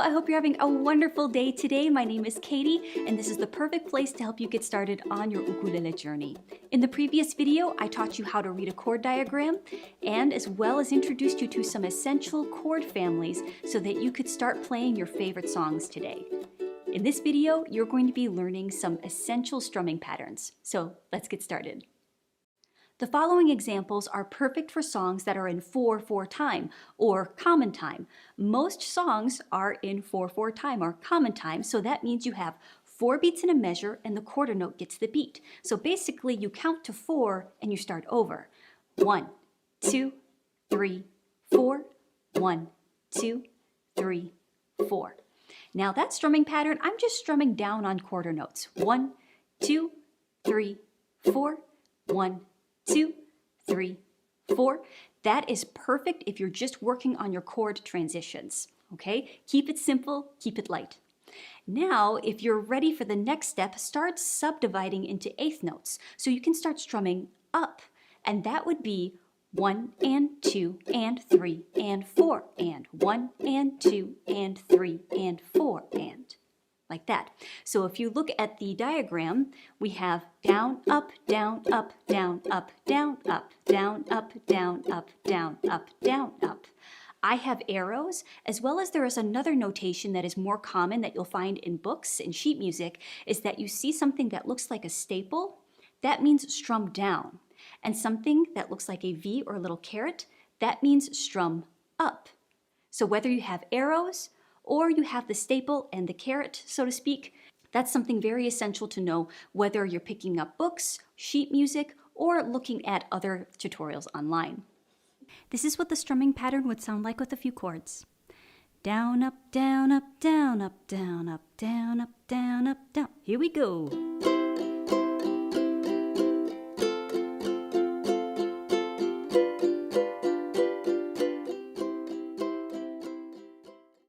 I hope you're having a wonderful day today. My name is Katie, and this is the perfect place to help you get started on your ukulele journey. In the previous video, I taught you how to read a chord diagram, and as well as introduced you to some essential chord families so that you could start playing your favorite songs today. In this video, you're going to be learning some essential strumming patterns. So let's get started. The following examples are perfect for songs that are in 4/4 time or common time. Most songs are in 4/4 time or common time, so that means you have 4 beats in a measure and the quarter note gets the beat. So basically you count to 4 and you start over. 1, 2, 3, 4, 1, 2, 3, 4. Now that strumming pattern, I'm just strumming down on quarter notes. 1, 2, 3, 4, 1, 2, 3, 4. That is perfect if you're just working on your chord transitions, okay? Keep it simple, keep it light. Now, if you're ready for the next step, start subdividing into eighth notes. So you can start strumming up, and that would be 1 and 2 and 3 and 4 and 1 and 2 and 3 and 4 and. Like that. So if you look at the diagram, we have down, up, down, up, down, up, down, up, down, up, down, up, down, up, down, up. I have arrows, as well as there is another notation that is more common that you'll find in books and sheet music, is that you see something that looks like a staple, that means strum down. And something that looks like a V or a little caret, that means strum up. So whether you have arrows, or you have the staple and the caret, so to speak, that's something very essential to know whether you're picking up books, sheet music, or looking at other tutorials online. This is what the strumming pattern would sound like with a few chords. Down, up, down, up, down, up, down, up, down, up, down, up, down. Here we go.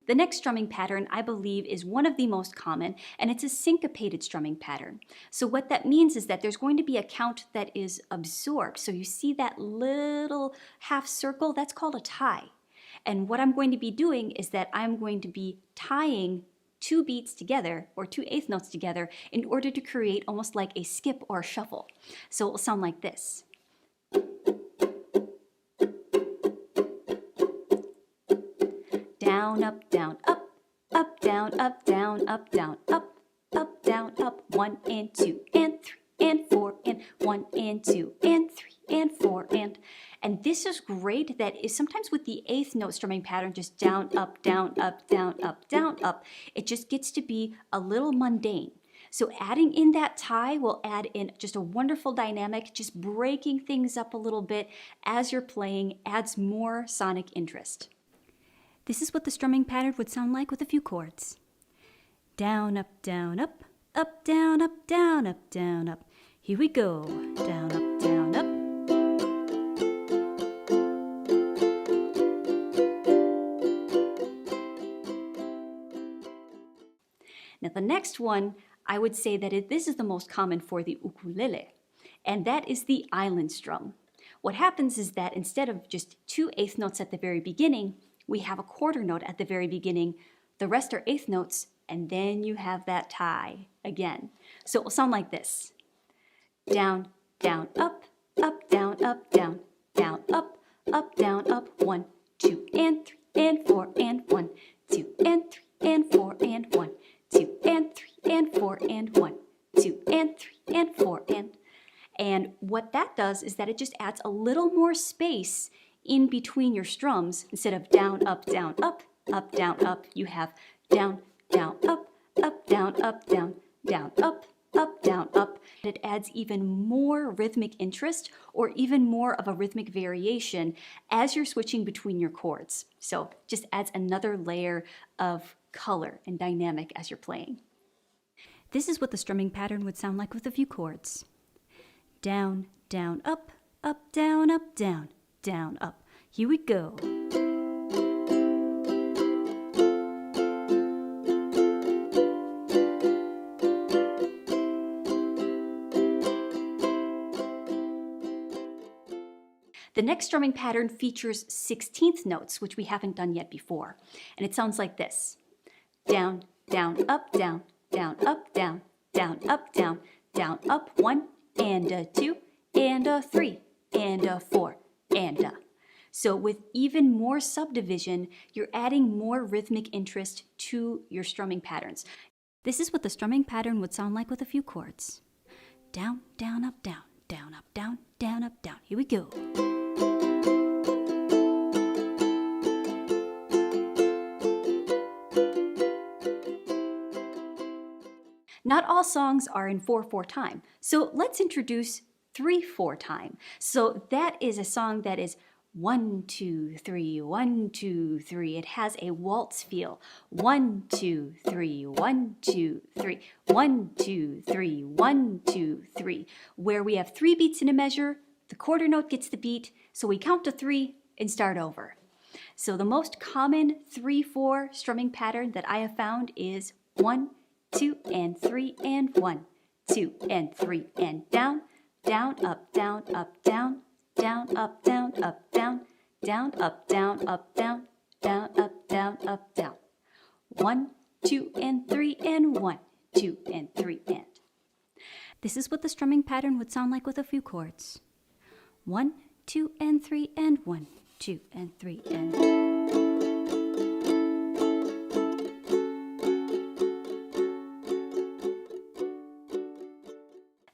The next strumming pattern, I believe, is one of the most common, and it's a syncopated strumming pattern. So what that means is that there's going to be a count that is absorbed. So you see that little half circle, that's called a tie. And what I'm going to be doing is that I'm going to be tying 2 beats together, or 2 eighth notes together, in order to create almost like a skip or a shuffle. So it will sound like this. Down, up, down, up, up, down, up, down, up, down, up, up, down, up, 1 and 2 and 3 and 4 and 1 and 2 and 3 and 4 and this is great. That is sometimes with the eighth note strumming pattern, just down, up, down, up, down, up, down, up. It just gets to be a little mundane. So adding in that tie will add in just a wonderful dynamic, just breaking things up a little bit as you're playing adds more sonic interest. This is what the strumming pattern would sound like with a few chords. Down, up, down, up, up, down, up, down, up, down, up. Here we go. Down, up, down, up. Now the next one, I would say that this is the most common for the ukulele, and that is the island strum. What happens is that instead of just 2 eighth notes at the very beginning, we have a quarter note at the very beginning, the rest are eighth notes, and then you have that tie again. So it will sound like this. Down, down, up, up, down, up, down, down, up, down, up, 1, 2, and 3, and 4, and 1, 2, and 3, and 4, and 1, 2, and 3, and 4, and 1, 2, and 3, and 4, and what that does is that it just adds a little more space in between your strums. Instead of down, up, down, up, down, up, you have down, down, up, down, down, down, up, down, up. It adds even more rhythmic interest or even more of a rhythmic variation as you're switching between your chords. So just adds another layer of color and dynamic as you're playing. This is what the strumming pattern would sound like with a few chords. Down, down, up, down, down, down, up. Here we go. The next strumming pattern features 16th notes, which we haven't done yet before, and it sounds like this. down, down, up, down, down, up, down, down, up, down, down, up, 1 and a 2 and a 3 and a 4 and a. So with even more subdivision, you're adding more rhythmic interest to your strumming patterns. This is what the strumming pattern would sound like with a few chords. Down, down, up, down, down, up, down, down, up, down. Here we go. Not all songs are in 4/4 time, so let's introduce 3/4 time. So that is a song that is 1, 2, 3, 1, 2, 3. It has a waltz feel. 1, 2, 3, 1, 2, 3, 1, 2, 3, 1, 2, 3. Where we have 3 beats in a measure, the quarter note gets the beat, so we count to 3 and start over. So the most common 3/4 strumming pattern that I have found is 1, 2, and 3, and 1, 2, and 3, and down, down, up, down, up, down, down, up, down, up, down, down, up, down, up, down, down, up, down, up, down. 1, 2, and 3, and 1, 2, and 3, and. This is what the strumming pattern would sound like with a few chords. 1, 2, and 3, and 1, 2, and 3, and.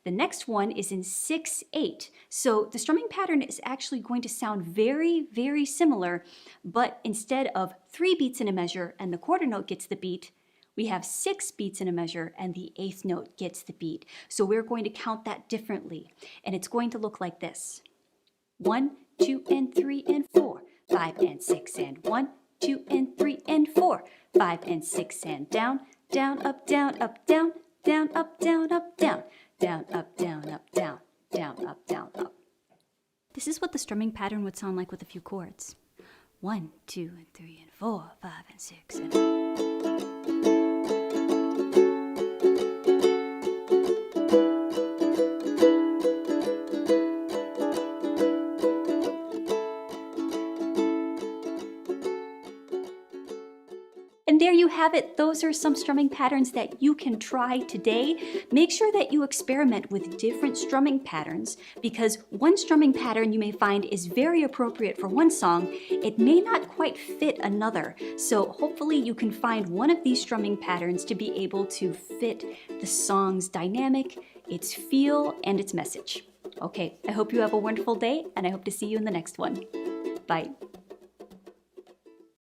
The next one is in 6/8. So the strumming pattern is actually going to sound very, very similar, but instead of 3 beats in a measure and the quarter note gets the beat, we have 6 beats in a measure and the 8th note gets the beat. So we're going to count that differently, and it's going to look like this. 1, 2, and 3, and 4, 5, and 6, and 1, 2, and 3, and 4, 5, and 6, and down, down, up, down, up, down, down, up, down, up, down. Down, up, down, up, down, down, up, down, up. This is what the strumming pattern would sound like with a few chords. 1, 2, and 3, and 4, 5, and 6, and. And there you have it. Those are some strumming patterns that you can try today. Make sure that you experiment with different strumming patterns, because one strumming pattern you may find is very appropriate for one song. It may not quite fit another. So hopefully you can find one of these strumming patterns to be able to fit the song's dynamic, its feel, and its message. Okay, I hope you have a wonderful day, and I hope to see you in the next one. Bye.